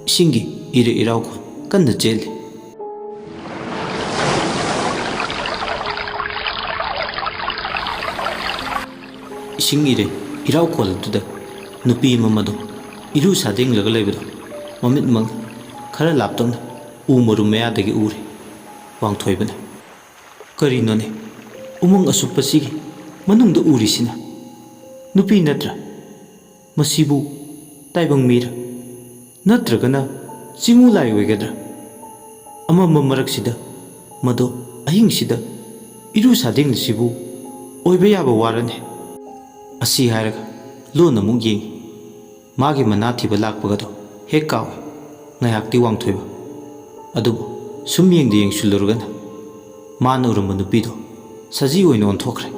ꯏꯁꯤꯡꯒꯤ ꯏꯔꯩ ꯏꯔꯥꯎꯈꯣꯟ ꯀꯟꯅ ꯆꯦꯜꯂꯤ ꯏꯁꯤꯡ ꯏꯔꯩ ꯏꯔꯥꯎꯈꯣꯜ ꯑꯗꯨꯗ ꯅꯨꯄꯤ ꯑꯃ ꯃꯗꯣ ꯏꯔꯨ ꯁꯥꯗꯦꯡꯂꯒ ꯂꯩꯕꯗꯣ ꯃꯃꯤꯠ ꯃꯪꯅ ꯈꯔ ꯂꯥꯞꯇꯛꯅ ꯎ ꯃꯔꯨꯝ ꯃꯌꯥꯗꯒꯤ ꯎꯔꯦ ꯋꯥꯡꯊꯣꯏꯕꯅ ꯀꯔꯤꯅꯣꯅꯦ ꯎꯃꯪ ꯑꯁꯨꯞꯄꯁꯤꯒꯤ ꯃꯅꯨꯡꯗ ꯎꯔꯤꯁꯤꯅ ꯅꯨꯄꯤ ꯅꯠꯇ꯭ꯔꯥ ꯃꯁꯤꯕꯨ ꯇꯥꯏꯕꯪ ꯃꯤꯔ ꯅꯠꯇ꯭ꯔꯒꯅ ꯆꯤꯡꯉꯨ ꯂꯥꯏ ꯑꯣꯏꯒꯗ꯭ꯔꯥ ꯑꯃꯝꯕ ꯃꯔꯛꯁꯤꯗ ꯃꯗꯣ ꯑꯍꯤꯡꯁꯤꯗ ꯏꯔꯨ ꯁꯥꯗꯦꯡꯂꯤꯁꯤꯕꯨ ꯑꯣꯏꯕ ꯌꯥꯕ ꯋꯥꯔꯅꯦ ꯑꯁꯤ ꯍꯥꯏꯔꯒ ꯂꯣꯟ ꯑꯃꯨꯛ ꯌꯦꯡꯉꯤ ꯃꯥꯒꯤ ꯃꯅꯥ ꯊꯤꯕ ꯂꯥꯛꯄꯒꯗꯣ ꯍꯦꯛ ꯀꯥꯎꯏ ꯉꯥꯏꯍꯥꯛꯇꯤ ꯋꯥꯡꯊꯣꯏꯕ ꯑꯗꯨꯕꯨ ꯁꯨꯝ ꯌꯦꯡꯗ ꯌꯦꯡꯁꯤꯜꯂꯨꯔꯒꯅ ꯃꯥꯅ ꯎꯔꯝꯕ ꯅꯨꯄꯤꯗꯣ ꯁꯖꯤ ꯑꯣꯏꯅ ꯑꯣꯟꯊꯣꯛꯈ꯭ꯔꯦ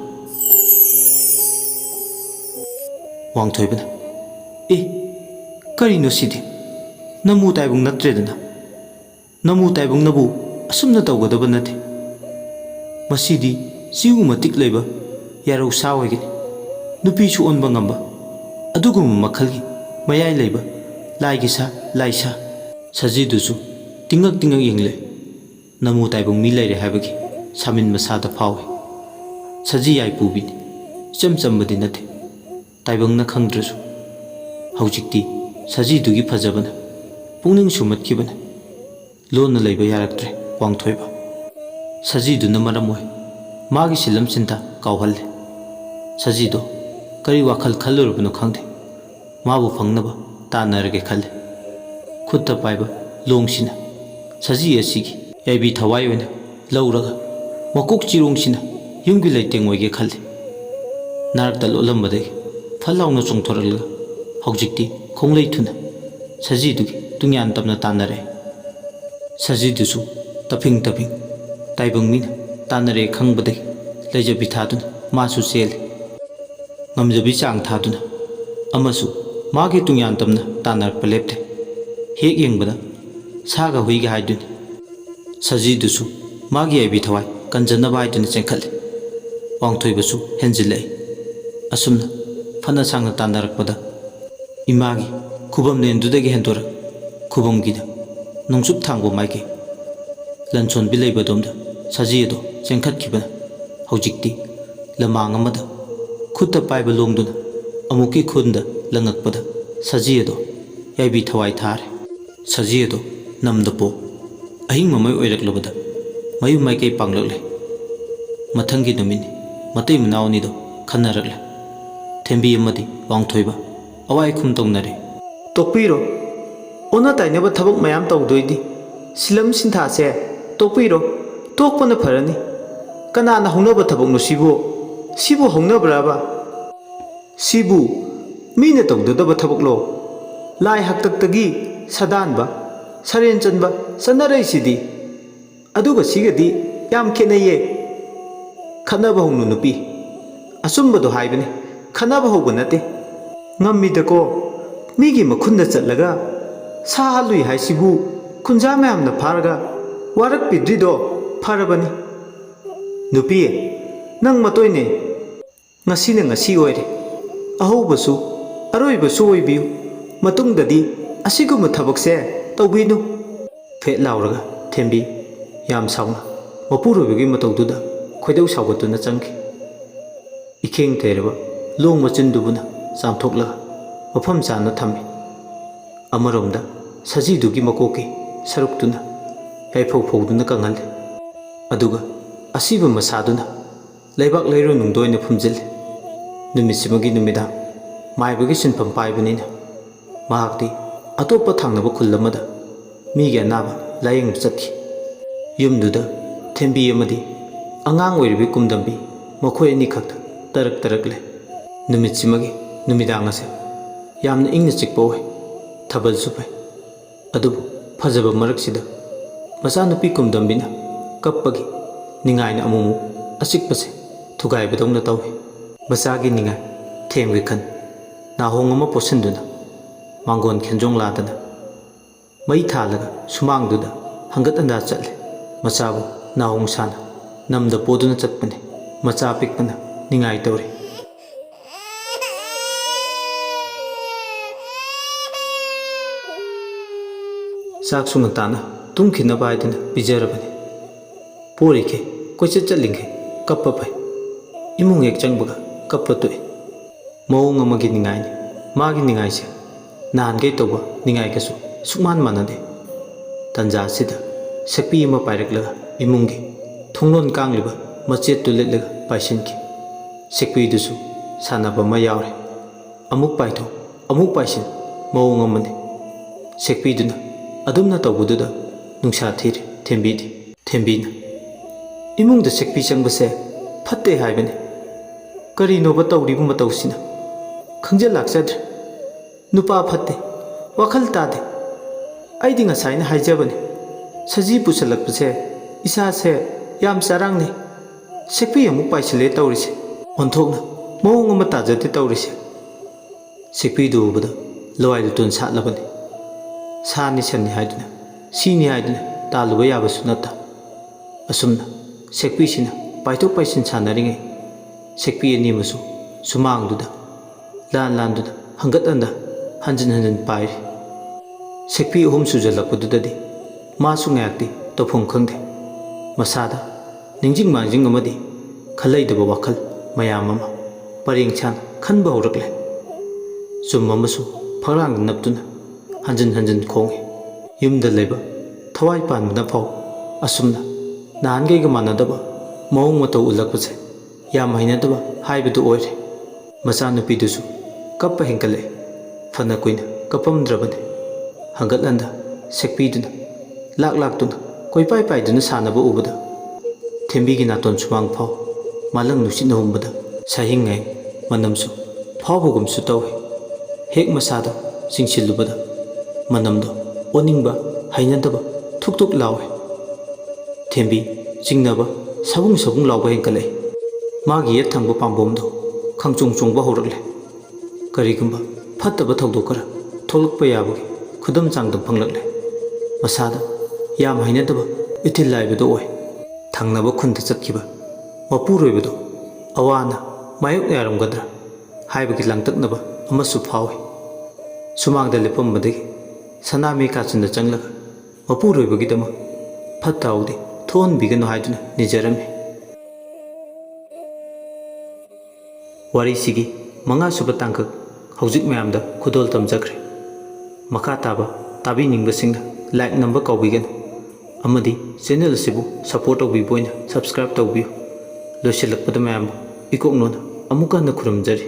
ꯋꯥꯡꯊꯣꯏꯕꯅ ꯀꯔꯤꯅꯣ ꯁꯤꯗꯤ ꯅꯃꯨ ꯇꯥꯏꯕꯪ ꯅꯠꯇ꯭ꯔꯦꯗꯅ ꯅꯃꯨ ꯇꯥꯏꯕꯪꯅꯕꯨ ꯑꯁꯨꯝꯅ ꯇꯧꯒꯗꯕ ꯅꯠꯇꯦ ꯃꯁꯤꯗꯤ ꯆꯤꯎ ꯃꯇꯤꯛ ꯂꯩꯕ ꯌꯥꯔꯧ ꯁꯥ ꯑꯣꯏꯒꯅꯤ ꯅꯨꯄꯤꯁꯨ ꯑꯣꯟꯕ ꯉꯝꯕ ꯑꯗꯨꯒꯨꯝꯕ ꯃꯈꯜꯒꯤ ꯃꯌꯥꯏ ꯂꯩꯕ ꯂꯥꯏꯒꯤ ꯁꯥ ꯂꯥꯏꯁꯥ ꯁꯖꯤꯗꯨꯁꯨ ꯇꯤꯡꯉꯛ ꯇꯤꯡꯉꯛ ꯌꯦꯡꯂꯦ ꯅꯃꯨ ꯇꯥꯏꯕꯪ ꯃꯤ ꯂꯩꯔꯦ ꯍꯥꯏꯕꯒꯤ ꯁꯥꯃꯤꯟ ꯃꯁꯥꯗ ꯐꯥꯎꯏ ꯁꯖꯤ ꯌꯥꯏ ꯄꯨꯕꯤꯅꯤ ꯏꯆꯝ ꯆꯝꯕꯗꯤ ꯅꯠꯇꯦ ꯇꯥꯏꯕꯪꯅ ꯈꯪꯗ꯭ꯔꯁꯨ ꯍꯧꯖꯤꯛꯇꯤ ꯁꯖꯤꯗꯨꯒꯤ ꯐꯖꯕꯅ ꯄꯨꯛꯅꯤꯡ ꯁꯨꯝꯍꯠꯈꯤꯕꯅ ꯂꯣꯟꯅ ꯂꯩꯕ ꯌꯥꯔꯛꯇ꯭ꯔꯦ ꯋꯥꯡꯊꯣꯏꯕ ꯁꯖꯤꯗꯨꯅ ꯃꯔꯝ ꯑꯣꯏ ꯃꯥꯒꯤ ꯁꯤꯜꯂꯝ ꯁꯤꯟꯊꯥ ꯀꯥꯎꯍꯜꯂꯦ ꯁꯖꯤꯗꯣ ꯀꯔꯤ ꯋꯥꯈꯜ ꯈꯜꯂꯨꯔꯕꯅꯣ ꯈꯪꯗꯦ ꯃꯥꯕꯨ ꯐꯪꯅꯕ ꯇꯥꯟꯅꯔꯒꯦ ꯈꯜꯂꯦ ꯈꯨꯠꯇ ꯄꯥꯏꯕ ꯂꯣꯡꯁꯤꯅ ꯁꯖꯤ ꯑꯁꯤꯒꯤ ꯌꯥꯏꯕꯤ ꯊꯋꯥꯏ ꯑꯣꯏꯅ ꯂꯧꯔꯒ ꯃꯀꯣꯛ ꯆꯤꯔꯣꯡꯁꯤꯅ ꯌꯨꯝꯒꯤ ꯂꯩꯇꯦꯡ ꯑꯣꯏꯒꯦ ꯈꯜꯂꯦ ꯅꯥꯔꯛꯇ ꯂꯣꯠꯂꯝꯕꯗꯒꯤ ꯐꯜ ꯂꯥꯎꯅ ꯆꯣꯡꯊꯣꯔꯛꯂꯒ ꯍꯧꯖꯤꯛꯇꯤ ꯈꯣꯡꯂꯩ ꯊꯨꯅ ꯁꯖꯤꯗꯨꯒꯤ ꯇꯨꯡꯌꯥꯟ ꯇꯞꯅ ꯇꯥꯟꯅꯔꯛꯑꯦ ꯁꯖꯤꯗꯨꯁꯨ ꯇꯐꯤꯡ ꯇꯐꯤꯡ ꯇꯥꯏꯕꯪ ꯃꯤꯅ ꯇꯥꯟꯅꯔꯦ ꯈꯪꯕꯗꯒꯤ ꯂꯩꯖꯕꯤ ꯊꯥꯗꯨꯅ ꯃꯥꯁꯨ ꯆꯦꯜꯂꯤ ꯉꯝꯖꯕꯤ ꯆꯥꯡ ꯊꯥꯗꯨꯅ ꯑꯃꯁꯨ ꯃꯥꯒꯤ ꯇꯨꯡꯌꯥꯟ ꯇꯝꯅ ꯇꯥꯟꯅꯔꯛꯄ ꯂꯦꯞꯇꯦ ꯍꯦꯛ ꯌꯦꯡꯕꯗ ꯁꯥꯒ ꯍꯨꯏꯒ ꯍꯥꯏꯗꯨꯅꯤ ꯁꯖꯤꯗꯨꯁꯨ ꯃꯥꯒꯤ ꯑꯩꯕꯤ ꯊꯋꯥꯏ ꯀꯟꯖꯅꯕ ꯍꯥꯏꯗꯨꯅ ꯆꯦꯟꯈꯠꯂꯤ ꯋꯥꯡꯊꯣꯏꯕꯁꯨ ꯍꯦꯟꯖꯤꯜꯂꯛꯏ ꯑꯁꯨꯝꯅ ꯐꯅ ꯁꯥꯡꯅ ꯇꯥꯟꯅꯔꯛꯄꯗ ꯏꯃꯥꯒꯤ ꯈꯨꯕꯝꯂꯦꯟꯗꯨꯗꯒꯤ ꯍꯦꯟꯗꯣꯔꯛ ꯈꯨꯕꯝꯒꯤꯗ ꯅꯣꯡꯆꯨꯞ ꯊꯥꯡꯕ ꯃꯥꯏꯀꯩ ꯂꯟꯁꯣꯟꯕꯤ ꯂꯩꯕꯗꯣꯝꯗ ꯁꯖꯤ ꯑꯗꯣ ꯆꯦꯟꯈꯠꯈꯤꯕꯅ ꯍꯧꯖꯤꯛꯇꯤ ꯂꯃꯥꯡ ꯑꯃꯗ ꯈꯨꯠꯇ ꯄꯥꯏꯕ ꯂꯣꯡꯗꯨꯅ ꯑꯃꯨꯛꯀꯤ ꯈꯨꯟꯗ ꯂꯪꯉꯛꯄꯗ ꯁꯖꯤ ꯑꯗꯣ ꯌꯥꯏꯕꯤ ꯊꯋꯥꯏ ꯊꯥꯔꯦ ꯁꯖꯤ ꯑꯗꯣ ꯅꯝꯗ ꯄꯣ ꯑꯍꯤꯡ ꯃꯃꯩ ꯑꯣꯏꯔꯛꯂꯕꯗ ꯃꯌꯨꯝ ꯃꯥꯏꯀꯩ ꯄꯥꯡꯂꯛꯂꯦ ꯃꯊꯪꯒꯤ ꯅꯨꯃꯤꯠꯅꯤ ꯃꯇꯩ ꯃꯅꯥꯎ ꯑꯅꯤꯗꯣ ꯈꯟꯅꯔꯛꯂꯦ ꯊꯦꯝꯕꯤ ꯑꯃꯗꯤ ꯋꯥꯡꯊꯣꯏꯕ ꯑꯋꯥꯏ ꯈꯨꯝ ꯇꯧꯅꯔꯦ ꯇꯣꯛꯄꯤꯔꯣ ꯑꯣꯟꯅ ꯇꯩꯅꯕ ꯊꯕꯛ ꯃꯌꯥꯝ ꯇꯧꯗꯣꯏꯗꯤ ꯁꯤꯂꯝ ꯁꯤꯟꯊꯥꯁꯦ ꯇꯣꯛꯄꯤꯔꯣ ꯇꯣꯛꯄꯅ ꯐꯔꯅꯤ ꯀꯅꯥꯅ ꯍꯧꯅꯕ ꯊꯕꯛꯅꯣ ꯁꯤꯕꯨ ꯍꯧꯅꯕ꯭ꯔꯕ ꯁꯤꯕꯨ ꯃꯤꯅ ꯇꯧꯗꯗꯕ ꯊꯕꯛꯂꯣ ꯂꯥꯏ ꯍꯥꯛꯇꯛꯇꯒꯤ ꯁꯥꯗꯥꯟꯕ ꯁꯔꯦꯟ ꯆꯟꯕ ꯆꯠꯅꯔꯛꯏꯁꯤꯗꯤ ꯑꯗꯨꯒ ꯁꯤꯒꯗꯤ ꯌꯥꯝ ꯈꯦꯠꯅꯩꯌꯦ ꯈꯠꯅꯕ ꯍꯧꯅꯨ ꯅꯨꯄꯤ ꯑꯆꯨꯝꯕꯗꯣ ꯍꯥꯏꯕꯅꯤ ꯈꯠꯅꯕ ꯍꯧꯕ ꯅꯠꯇꯦ ꯉꯝꯃꯤꯗꯀꯣ ꯃꯤꯒꯤ ꯃꯈꯨꯟꯗ ꯆꯠꯂꯒ ꯁꯥ ꯍꯜꯂꯨꯏ ꯍꯥꯏꯁꯤꯕꯨ ꯈꯨꯟꯖꯥ ꯃꯌꯥꯝꯅ ꯐꯥꯔꯒ ꯋꯥꯔꯛꯄꯤꯗ꯭ꯔꯤꯗꯣ ꯐꯔꯕꯅꯤ ꯅꯨꯄꯤ ꯅꯪ ꯃꯇꯣꯏꯅꯦ ꯉꯁꯤꯅ ꯉꯁꯤ ꯑꯣꯏꯔꯦ ꯑꯍꯧꯕꯁꯨ ꯑꯔꯣꯏꯕꯁꯨ ꯑꯣꯏꯕꯤꯌꯨ ꯃꯇꯨꯡꯗꯗꯤ ꯑꯁꯤꯒꯨꯝꯕ ꯊꯕꯛꯁꯦ ꯇꯧꯕꯤꯅꯨ ꯐꯦꯠ ꯂꯥꯎꯔꯒ ꯊꯦꯝꯕꯤ ꯌꯥꯝ ꯁꯥꯎꯅ ꯃꯄꯨꯔꯣꯏꯕꯒꯤ ꯃꯇꯧꯗꯨꯗ ꯈꯣꯏꯗꯧ ꯁꯥꯎꯒꯠꯇꯨꯅ ꯆꯪꯈꯤ इखेंग तेरबा लोंग मचिंदुबुना चामथोकलगा मफम चाना थम्मि अमरोमदा सजीदुगी मकोकी सरुक्तुना याइफौ फौदुना कंगल्ले अदुगा असीबा मसादुना लेबाक लेरो नुंदोइना फुमजिल्ले नुमिसिमगी नुमिदा माइबगी सिनफम पाइबनिना महाक्ति अतोप्पा थांगनबा खुल्लमदा मीगी अनाबा लायेंग चतखि युमदुदा थेंबी अमदी अंगांग ओइरबी कुमदंबी मखोय अनी खक्ता तरक तरकले नुमिसिमगी नुमिदांग असे यामना इंगना चिकपा ओइ थबलसु फै अदुबु फजबा मरक्सिदा मचानुपी कुमदंबीना कप्पगी निंगाइना अमुमु अचिकपसे थुगाइबदौना तौइ मचागी निंगाइ थेमगे खन नाहोंग अमा पोसन्दुना मांगोन खेंजोंग लादना मई थालगा सुमांगदुदा हंगत अंदा चले मचाबु नाहोंग साना नमदा पोदुना चटपने मचा पिकपना निंगाइ तौरे चाक सुंगताना तुमखिनबा हाइदुना पिजरबने पोरिखे कोइचत चलिंगे कप्पा फै इमुंग एक चंगबगा कप्पा तोइ मौंग अमगी निंगाइनि मागी निंगाइसे नानगै तौबा निंगाइगसु सुमान मानदे तंजासिदा सकपी अमा पाइरकलगा इमुंगी थोंलोन कांगलिबा मचेत तुलेटलगा पाइसिनखि सकपीदुसु सानबा मा यावरे अमुक पाइथो अमुक पाइसिन मौंग अमने सकपीदुना अदुमना तौबुदुदा नुंसा थीरे थेंबीदि थेंबीना इमुंग द सकपी चंगबसे फत्ते हाइबने करिनोबा तौरिबु मतौसिना खंजल लाक्सद्र नुपा फत्ते वखल तादे आइदि ngसाइना हाइजबने सजी पुसलकपसे इसासे याम चारांगने सकपी अमुक पाइसले तौरिसे ओंथोकना मौंग अमा ताजते तौरिसे सकपी दुबदा लवाइदु तुन सातलबने सानी सन्नी हाइदुना सीनी हाइदुना तालुबा याबसु नत्ता असुमना सकपीसिना पाइथोक पाइसिन सानरिङै सकपी अनिमसु सुमांगदुदा लान लानदुदा हंगत अंदा हंजन हंजन पाइरे सकपी अहुम सुजलकपदुददि मासु ngayakti तौफम खंदे मसादा निंजिंग मांजिंग अमदि खलैदबा वाखल मयाम अमा परेंग छान खनबा हौरकले चुम अमसु फरांग नपतुना हंजन हंजन खोंगे युमदा लेबा थवाई पानबना फाव असुमना नानगैगा मानदबा मौंग मतौ उलकपसे याम हैनदबा हाइबदु ओइरे मचानुपीदुसु कप्पा हेंकले फना कुइना कपमद्रबने हंगतलंदा सकपीदुना लाक लाक्तुना कोइपाइ पाइदुना सानबा उबदा थेंबीगी नातोन सुमांग फाव मालंग नुसिना हुंबदा साहिंगै मनमसु फावबगुमसु तौवे हेक मसादा सिंसिलुबदा मनमदो ओनिंगबा हैनदबा थुक थुक लावे थेंबी चिंगनबा सबुंग सबुंग लावबा हेंकले मागी ये थंगबा पांबोमदो खंगचुंग चुंगबा हौरकले करिगुंबा ꯐꯠꯇꯕ ꯊꯧꯗꯣꯛ ꯈꯔ ꯊꯣꯛꯂꯛꯄ ꯌꯥꯕꯒꯤ ꯈꯨꯗꯝ ꯆꯥꯡꯗꯝ ꯐꯪꯂꯛꯂꯦ꯫ ꯃꯁꯥꯗ ꯌꯥꯝ ꯍꯩꯅꯗꯕ ꯏꯊꯤꯜ ꯍꯥꯏꯕꯗꯨ ꯑꯣꯏ꯫ ꯊꯪꯅꯕ ꯈꯨꯟꯗ ꯆꯠꯈꯤꯕ ꯃꯄꯨꯔꯣꯏꯕꯗꯨ ꯑꯋꯥ ꯑꯅꯥ ꯃꯥꯌꯣꯛ ꯌꯥꯔꯝꯒꯗ꯭ꯔꯥ ꯍꯥꯏꯕꯒꯤ ꯂꯥꯡꯇꯛꯅꯕ ꯑꯃꯁꯨ ꯐꯥꯎꯏ꯫ ꯁꯨꯃꯥꯡꯗ ꯂꯦꯞꯄꯝꯕꯗꯒꯤ ꯁꯅꯥꯃꯍꯤ ꯀꯥꯆꯤꯟꯗ ꯆꯪꯂꯒ ꯃꯄꯨꯔꯣꯏꯕꯒꯤꯗꯃꯛ ꯐꯠꯇ ꯍꯥꯎꯗꯤ ꯊꯣꯛꯍꯟꯕꯤꯒꯅꯨ ꯍꯥꯏꯗꯨꯅ ꯅꯤꯖꯔꯝꯃꯤ꯫ ꯋꯥꯔꯤꯁꯤꯒꯤ 5ꯁꯨꯕ ꯇꯥꯡꯀꯛ ꯍꯧꯖꯤꯛ ꯃꯌꯥꯝꯗ ꯈꯨꯗꯣꯜ ꯇꯝꯖꯈ꯭ꯔꯦ꯫ ꯃꯈꯥ ꯇꯥꯕ ꯇꯥꯕꯤꯅꯤꯡꯕꯁꯤꯡꯅ ꯂꯥꯏꯛ ꯅꯝꯕ ꯀꯥꯎꯕꯤꯒꯅꯨ ꯑꯃꯗꯤ ꯆꯦꯅꯦꯜ ꯑꯁꯤꯕꯨ ꯁꯄꯣꯔꯠ ꯇꯧꯕꯤꯕ ꯑꯣꯏꯅ ꯁꯕꯁꯀ꯭ꯔꯥꯏꯕ ꯇꯧꯕꯤꯌꯨ꯫ ꯂꯣꯏꯁꯤꯜꯂꯛꯄꯗ ꯃꯌꯥꯝꯕꯨ ꯏꯀꯣꯛꯅꯣꯅ ꯑꯃꯨꯛꯀ ꯍꯟꯅ ꯈꯨꯔꯨꯝꯖꯔꯤ꯫